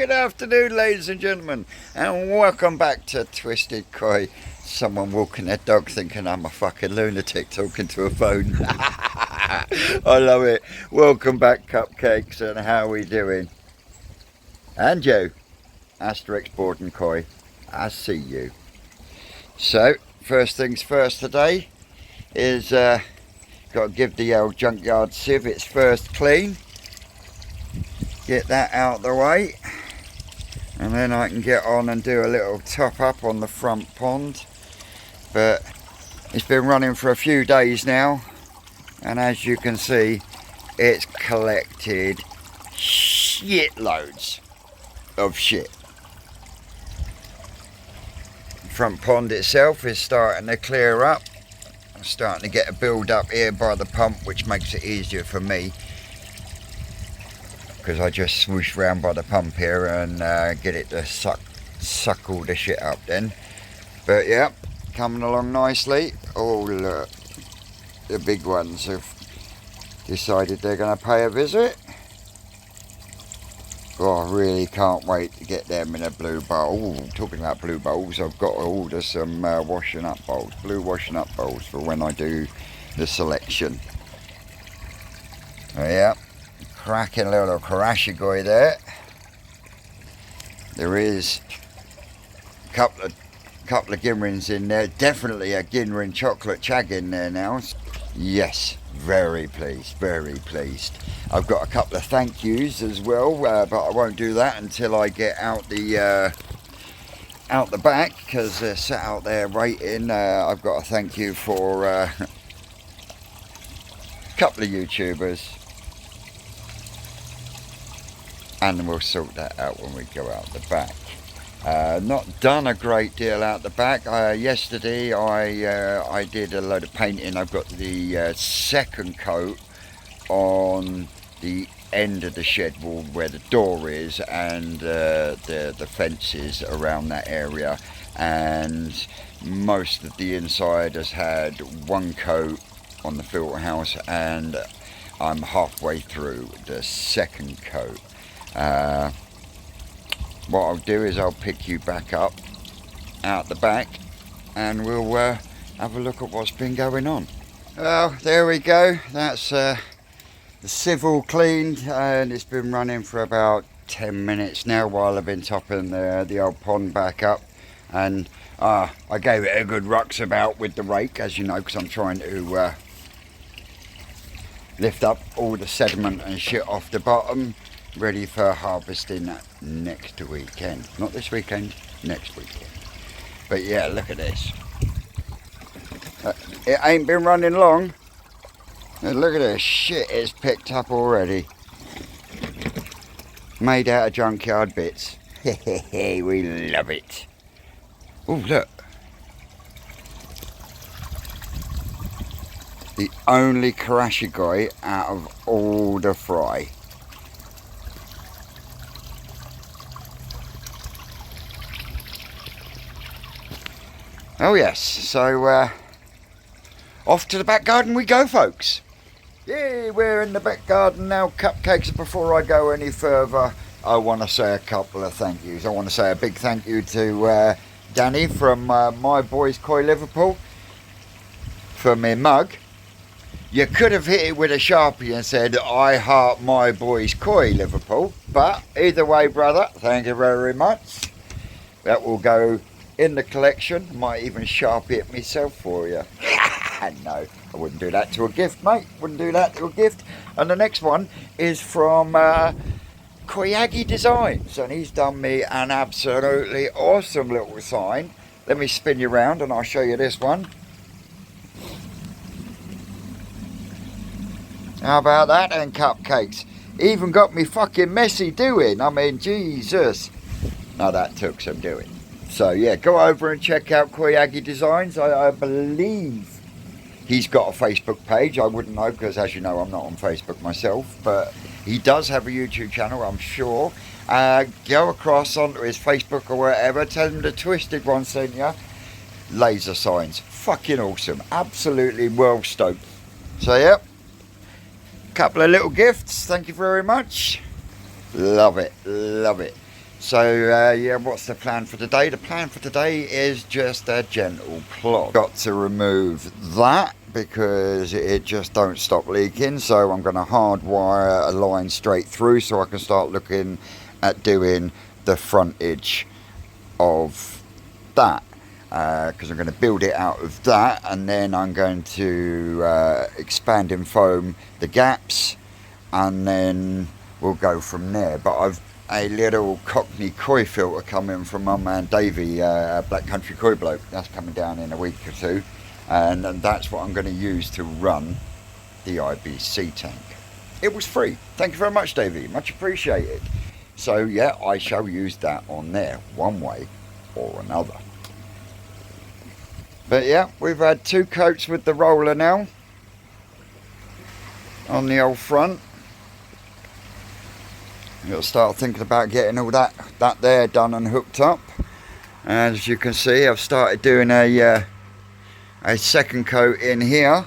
Good afternoon, ladies and gentlemen, and welcome back to Twisted Koi. Someone walking their dog thinking I'm a fucking lunatic talking to a phone. I love it. Welcome back, cupcakes, and how are we doing? And you, Asterix Borden Koi, I see you. So, first things first today is got to give the old junkyard sieve its first clean. Get that out of the way, and then I can get on and do a little top up on the front pond. But it's been running for a few days now, and as you can see, it's collected shitloads of shit. The front pond itself is starting to clear up. I'm starting to get a build up here by the pump, which makes it easier for me, because I just swoosh round by the pump here and get it to suck all the shit up then. But yeah, coming along nicely. Oh look, the big ones have decided they're going to pay a visit. Oh, I really can't wait to get them in a blue bowl. Ooh, talking about blue bowls, I've got to order some washing up bowls, blue washing up bowls for when I do the selection. Oh, yeah. Cracking little karashigoi there. There is a couple of Ginrins in there. Definitely a Ginrin chocolate chag in there now. Yes, very pleased, very pleased. I've got a couple of thank yous as well, but I won't do that until I get out the back, because they're sat out there waiting. I've got a thank you for a couple of YouTubers. And we'll sort that out when we go out the back. Not done a great deal out the back. Yesterday I did a load of painting. I've got the second coat on the end of the shed wall where the door is, and the fences around that area, and most of the inside has had one coat on the filter house, and I'm halfway through the second coat. What I'll do is I'll pick you back up out the back, and we'll have a look at what's been going on. Well, there we go. That's the sieve all cleaned, and it's been running for about 10 minutes now while I've been topping the old pond back up. And I gave it a good rucks about with the rake, as you know, because I'm trying to lift up all the sediment and shit off the bottom, ready for harvesting that next weekend. Not this weekend, next weekend. But yeah, look at this. It ain't been running long. And look at this shit it's picked up already. Made out of junkyard bits. We love it. Oh, look. The only karashigoi out of all the fry. Oh yes, so off to the back garden we go, folks. Yeah, we're in the back garden now, cupcakes. Before I go any further, I want to say a couple of thank yous. I want to say a big thank you to Danny from My Boys Koi Liverpool for my mug. You could have hit it with a Sharpie and said, I heart My Boys Koi Liverpool, but either way, brother, thank you very much. That will go in the collection. Might even Sharpie it myself for you. No, I wouldn't do that to a gift, mate. Wouldn't do that to a gift. And the next one is from Koyagi Designs, and he's done me an absolutely awesome little sign. Let me spin you around and I'll show you this one. How about that, and cupcakes? Even got me fucking messy doing. I mean, Jesus. Now that took some doing. So yeah, go over and check out Koyagi Designs. I believe he's got a Facebook page. I wouldn't know, because as you know, I'm not on Facebook myself, but he does have a YouTube channel, I'm sure. Go across onto his Facebook or wherever, tell him the Twisted One sent you. Laser signs, fucking awesome, absolutely well stoked. So yep, couple of little gifts, thank you very much. Love it, love it. So yeah, what's the plan for today? The plan for today is just a gentle plod. Got to remove that because it just don't stop leaking, so I'm going to hardwire a line straight through so I can start looking at doing the frontage of that, because I'm going to build it out of that, and then I'm going to expand and foam the gaps, and then we'll go from there. But I've a little Cockney koi filter coming from my man Davey, Black Country Koi Bloke. That's coming down in a week or two, and that's what I'm going to use to run the IBC tank. It was free. Thank you very much, Davey. Much appreciated. So yeah, I shall use that on there one way or another. But yeah, we've had 2 coats with the roller now on the old front. We'll start thinking about getting all that there done and hooked up. And as you can see, I've started doing a second coat in here.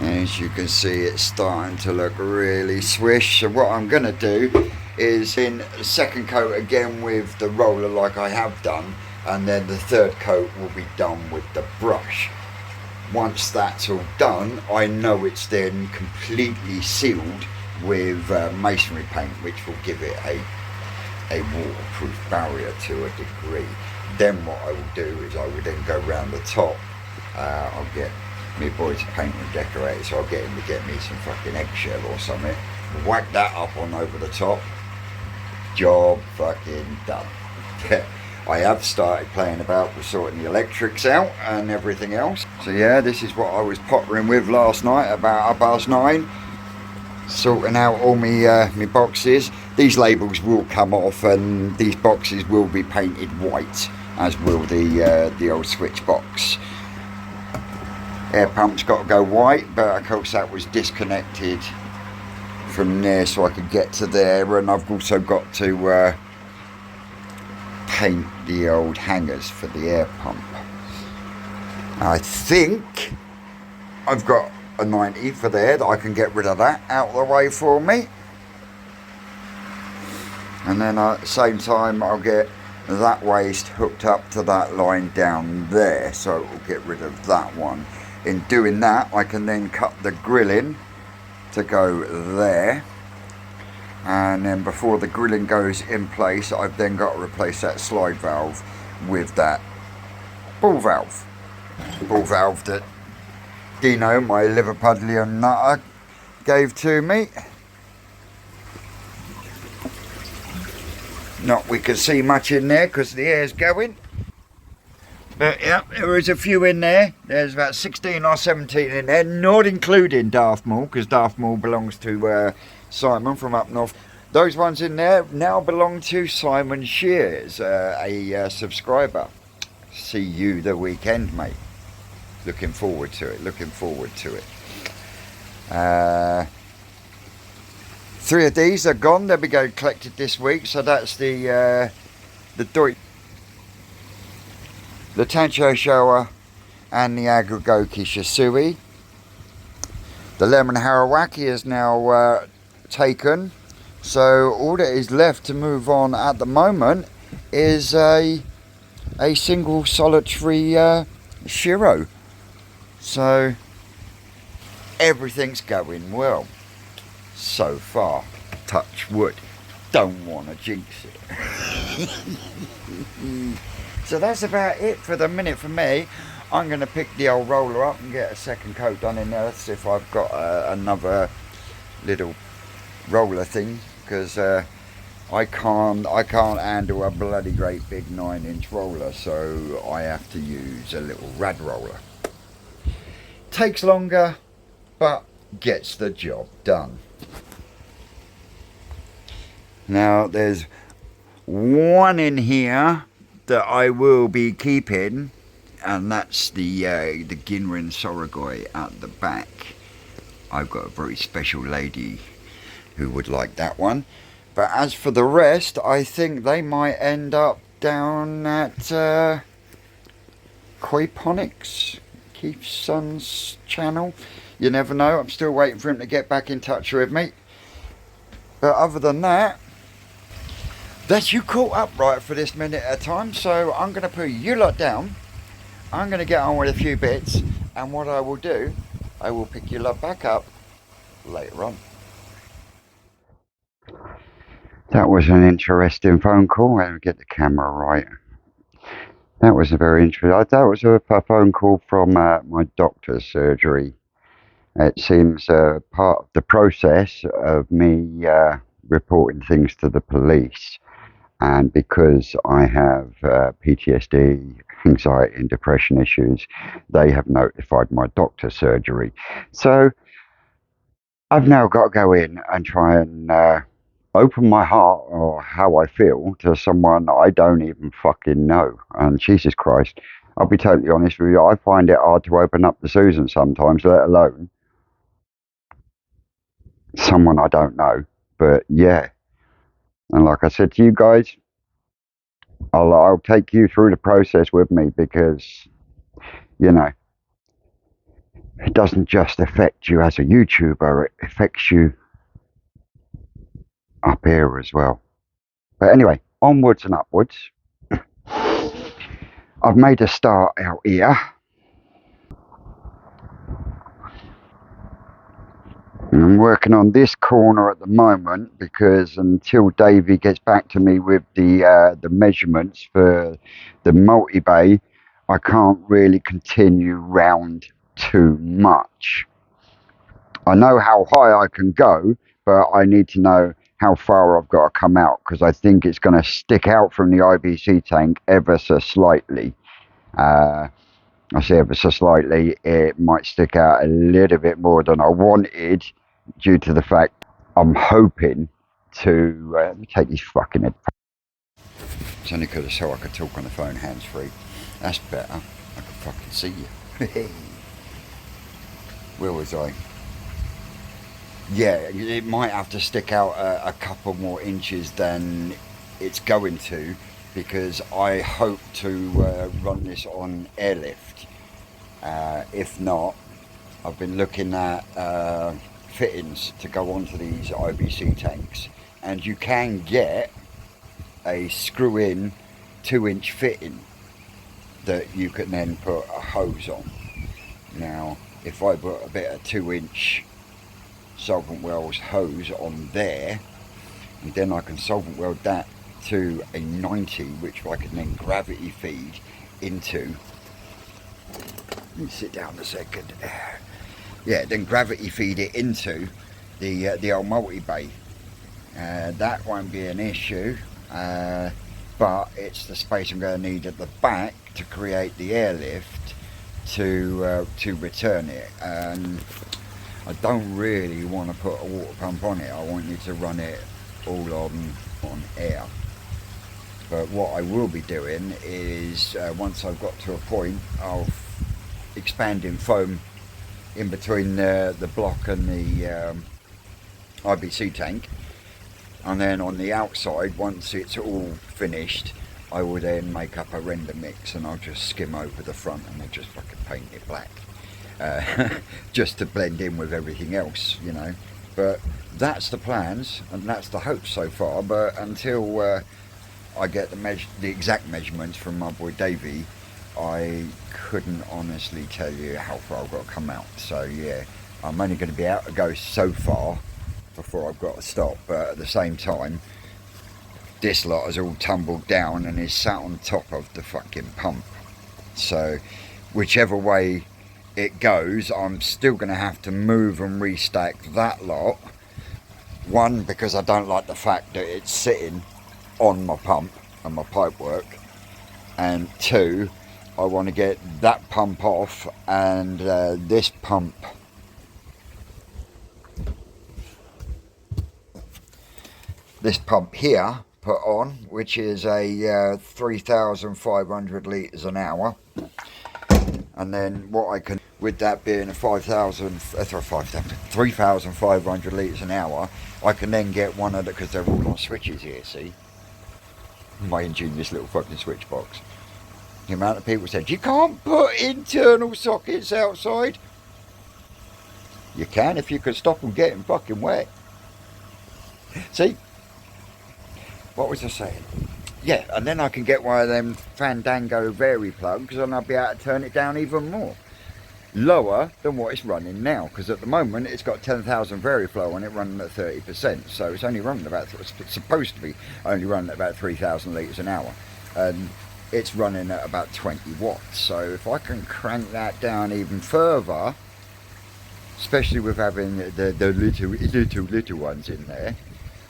And as you can see, it's starting to look really swish. So what I'm going to do is in a second coat again with the roller like I have done, and then the third coat will be done with the brush. Once that's all done, I know it's then completely sealed with masonry paint, which will give it a waterproof barrier to a degree. Then what I will do is I will then go round the top. I'll get my boy to paint and decorate, so I'll get him to get me some fucking eggshell or something, whack that up on over the top. Job fucking done. I have started playing about with sorting the electrics out and everything else. So yeah, this is what I was pottering with last night about 9:30. Sorting out all my boxes. These labels will come off and these boxes will be painted white, as will the old switch box. Air pump's got to go white, but of course that was disconnected from there so I could get to there, and I've also got to paint the old hangers for the air pump. I think I've got a 90 for there that I can get rid of that out of the way for me, and then at the same time I'll get that waste hooked up to that line down there, so it will get rid of that one. In doing that, I can then cut the grilling to go there, and then before the grilling goes in place, I've then got to replace that slide valve with that ball valve that Dino, my Liverpudlian nutter, gave to me. Not we can see much in there because the air's going, but yeah, there is a few in there. There's about 16 or 17 in there, not including Darth Maul, because Darth Maul belongs to Simon from up north. Those ones in there now belong to Simon Shears, a subscriber. See you the weekend, mate. Looking forward to it. 3 of these are gone. They'll be going collected this week. So that's the Tancho Showa and the Agugoki Shisui. The Lemon Harawaki is now taken. So all that is left to move on at the moment is a single solitary Shiro. So everything's going well so far. Touch wood. Don't want to jinx it. So that's about it for the minute for me. I'm going to pick the old roller up and get a second coat done in there. Let's see if I've got another little roller thing, because I can't handle a bloody great big 9-inch roller, so I have to use a little rad roller. Takes longer, but gets the job done. Now there's one in here that I will be keeping, and that's the Ginrin Sorogoi at the back. I've got a very special lady who would like that one. But as for the rest, I think they might end up down at Koiponics, Keith's son's channel. You never know. I'm still waiting for him to get back in touch with me. But other than that, That's you caught up right for this minute at a time, so I'm going to put you lot down. I'm going to get on with a few bits, and what I will do, I will pick you lot back up later on. That was an interesting phone call. Let me get the camera right. That was a very interesting. That was a phone call from my doctor's surgery. It seems part of the process of me reporting things to the police. And because I have PTSD, anxiety, and depression issues, they have notified my doctor's surgery. So I've now got to go in and try and open my heart or how I feel to someone I don't even fucking know. And Jesus Christ, I'll be totally honest with you, I find it hard to open up to Susan sometimes, let alone someone I don't know. But yeah, and like I said to you guys, I'll take you through the process with me because, you know, it doesn't just affect you as a YouTuber, it affects you up here as well. But anyway, onwards and upwards. I've made a start out here. And I'm working on this corner at the moment because until Davey gets back to me with the measurements for the multi-bay, I can't really continue round too much. I know how high I can go, but I need to know how far I've got to come out because I think it's going to stick out from the IBC tank ever so slightly. I say ever so slightly, it might stick out a little bit more than I wanted due to the fact I'm hoping to let me take these fucking head. It's only because so I could talk on the phone hands free. That's better. I can fucking see you. Where was I? Yeah, it might have to stick out a couple more inches than it's going to because I hope to run this on airlift. If not, I've been looking at fittings to go onto these IBC tanks, and you can get a screw-in 2-inch fitting that you can then put a hose on. Now, if I put a bit of 2-inch solvent welds hose on there, and then I can solvent weld that to a 90, which I can then gravity feed into. Let me sit down a second. Yeah, then gravity feed it into the old multi-bay. That won't be an issue, but it's the space I'm going to need at the back to create the airlift to return it. I don't really want to put a water pump on it. I want you to run it all on air. But what I will be doing is once I've got to a point, I'll expanding foam in between the block and the IBC tank, and then on the outside, once it's all finished, I will then make up a render mix and I'll just skim over the front and I'll just fucking paint it black. Just to blend in with everything else, you know. But that's the plans and that's the hope so far. But until I get the exact measurements from my boy Davey, I couldn't honestly tell you how far I've got to come out. So yeah, I'm only going to be able to go so far before I've got to stop. But at the same time, this lot has all tumbled down and is sat on top of the fucking pump. So whichever way it goes, I'm still going to have to move and restack that lot. One, because I don't like the fact that it's sitting on my pump and my pipe work, and two, I want to get that pump off and this pump here put on, which is a 3,500 litres an hour. And then what I can, with that being a 3,500 litres an hour, I can then get one of the, because they're all on switches here, see? My ingenious little fucking switch box. The amount of people said, you can't put internal sockets outside. You can if you can stop them getting fucking wet. See? what was I saying? Yeah, and then I can get one of them Fandango Vary plugs and I'll be able to turn it down even more. Lower than what it's running now, because at the moment it's got 10,000 Veriflow on it running at 30%, so it's only running about, it's supposed to be only running at about 3,000 litres an hour, and it's running at about 20 watts. So if I can crank that down even further, especially with having the little ones in there,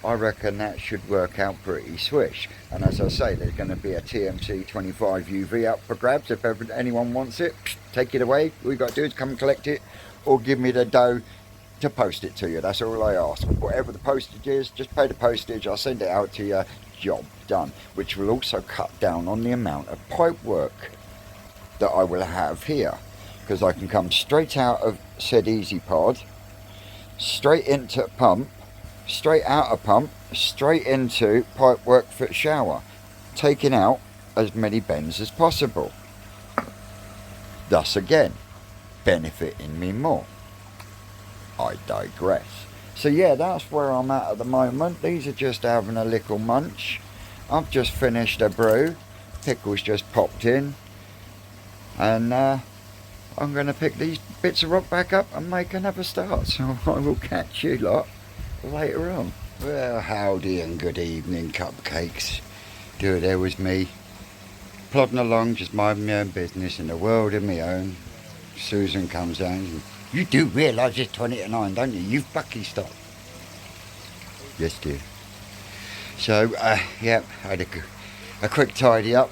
I reckon that should work out pretty swish. And as I say, there's going to be a TMC 25 UV up for grabs. If ever anyone wants it, take it away. All you got to do is come and collect it, or give me the dough to post it to you. That's all I ask. Whatever the postage is, just pay the postage. I'll send it out to you. Job done. Which will also cut down on the amount of pipe work that I will have here, because I can come straight out of said Easy Pod, straight into pump, straight out of pump, straight into pipe work for shower, taking out as many bends as possible, thus again benefiting me more. I digress. So yeah, that's where I'm at the moment. These are just having a little munch. I've just finished a brew, Pickle's just popped in, and I'm going to pick these bits of rock back up and make another start. So I will catch you lot later on. Well, howdy and good evening, cupcakes. There was me, plodding along, just minding my own business in a world of my own. Susan comes down and, you do realise it's 20 to 9, don't you? You fucking stop. Yes, dear. So, yeah, I had a quick tidy up,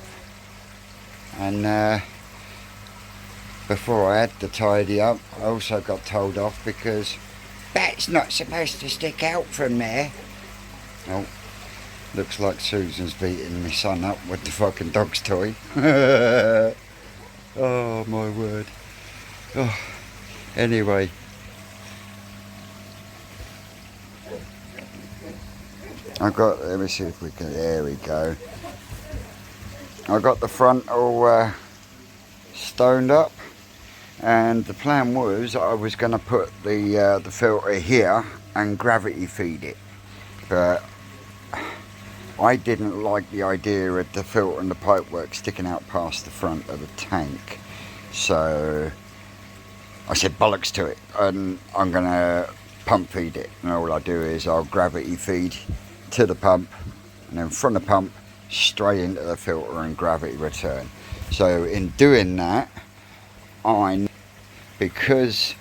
and before I had to tidy up, I also got told off because that's not supposed to stick out from there. Oh, looks like Susan's beating my son up with the fucking dog's toy. Oh my word. Oh, anyway. Let me see if we can, there we go. I got the front all stoned up, and the plan was I was going to put the filter here and gravity feed it, but I didn't like the idea of the filter and the pipework sticking out past the front of the tank, so I said bollocks to it, and I'm going to pump feed it, and all I do is I'll gravity feed to the pump, and then from the pump straight into the filter and gravity return. So in doing that, because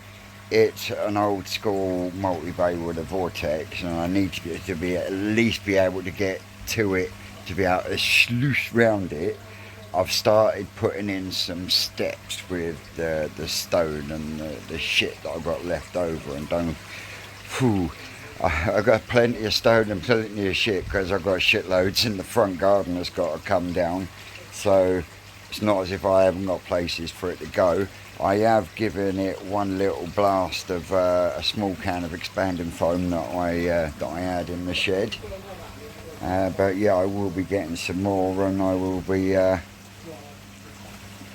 it's an old school multi-bay with a vortex, and I need to be at least be able to get to it to be able to sluice round it, I've started putting in some steps with the stone and the shit that I've got left over, and I've got plenty of stone and plenty of shit because I've got shitloads in the front garden that's got to come down, so it's not as if I haven't got places for it to go. I have given it one little blast of a small can of expanding foam that I had in the shed, but yeah, I will be getting some more, and I will be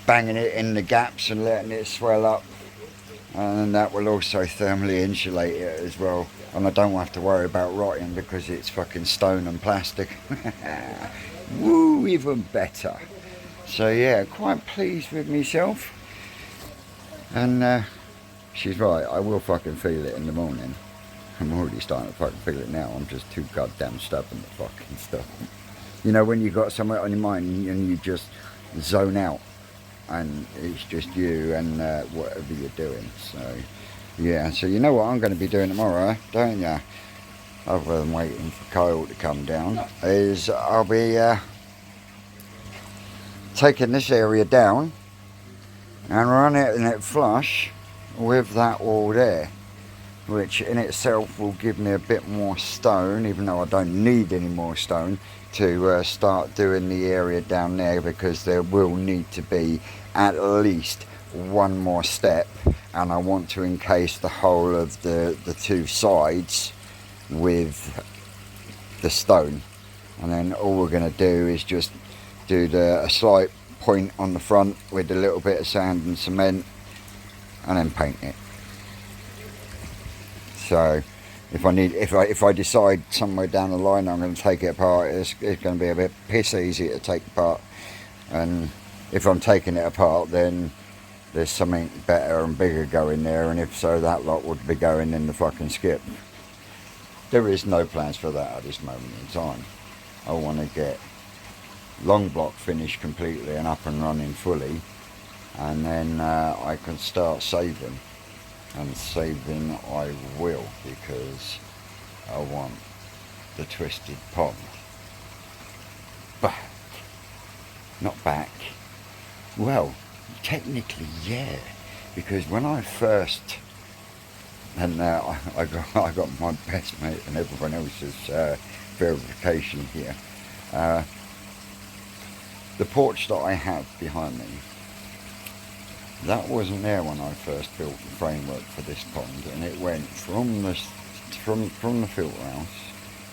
banging it in the gaps and letting it swell up, and that will also thermally insulate it as well, and I don't have to worry about rotting because it's fucking stone and plastic. Woo, even better. So yeah, quite pleased with myself, and she's right, I will fucking feel it in the morning. I'm already starting to fucking feel it now. I'm just too goddamn stubborn to fucking stuff. You know, when you got something on your mind and you just zone out, and it's just you and whatever you're doing. So yeah, so you know what I'm going to be doing tomorrow, don't you? Other than waiting for Kyle to come down, is I'll be taking this area down and running it flush with that wall there, which in itself will give me a bit more stone, even though I don't need any more stone to start doing the area down there, because there will need to be at least one more step, and I want to encase the whole of the two sides with the stone, and then all we're going to do is just do a slight point on the front with a little bit of sand and cement, and then paint it. So If I decide somewhere down the line I'm going to take it apart, it's going to be a bit piss easy to take apart. And if I'm taking it apart, then there's something better and bigger going there, and if so, that lot would be going in the fucking skip. There is no plans for that at this moment in time. I want to get long block finished completely and up and running fully, and then I can start saving. And saving I will, because I want the twisted pond back. Not back. Well, technically, yeah, because when I first, and I got my best mate and everyone else's verification here. The porch that I have behind me, that wasn't there when I first built the framework for this pond, and it went from the filter house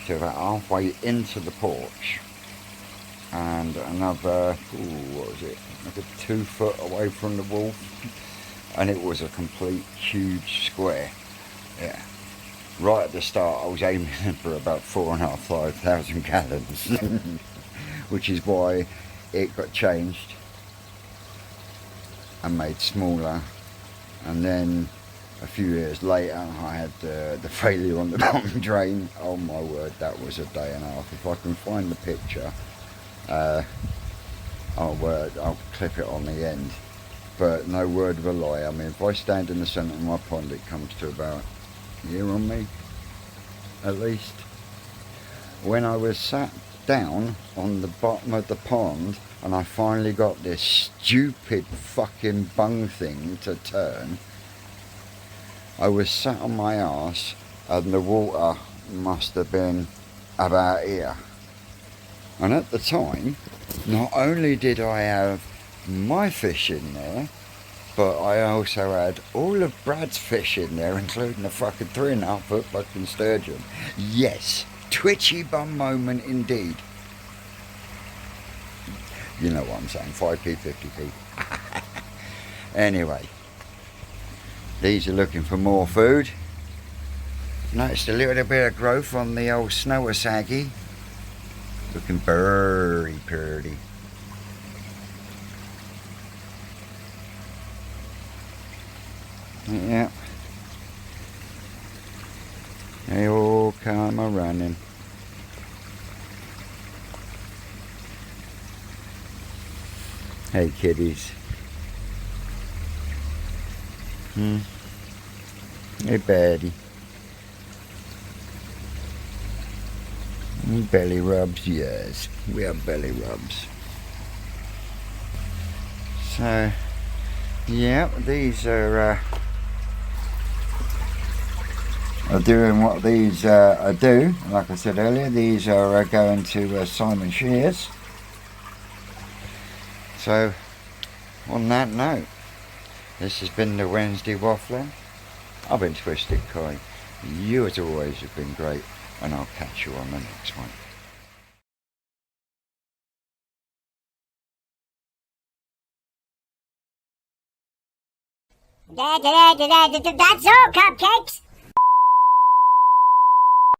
to about halfway into the porch, and another, what was it, like a 2 foot away from the wall, and it was a complete huge square. Yeah. Right at the start I was aiming for about 4,500 gallons, which is why it got changed and made smaller, and then a few years later I had the failure on the bottom drain. Oh my word, that was a day and a half. If I can find the picture, I'll clip it on the end, but no word of a lie. I mean, if I stand in the centre of my pond, it comes to about here on me at least. When I was sat down on the bottom of the pond and I finally got this stupid fucking bung thing to turn, I was sat on my arse and the water must have been about here. And at the time, not only did I have my fish in there, but I also had all of Brad's fish in there, including the fucking 3.5 foot fucking sturgeon. Yes, twitchy bum moment indeed. You know what I'm saying, 5p, 50p. Anyway, these are looking for more food. Noticed a little bit of growth on the old snower saggy. Looking very pretty. Yeah. They all come a running. Hey kiddies. Hey baddie. Belly rubs, yes. We have belly rubs. So, yeah, these are doing what these do. Like I said earlier, these are going to Simon Shears. So, on that note, this has been the Wednesday Waffling. I've been Twisted Kai. You as always have been great, and I'll catch you on the next one. That's all, cupcakes.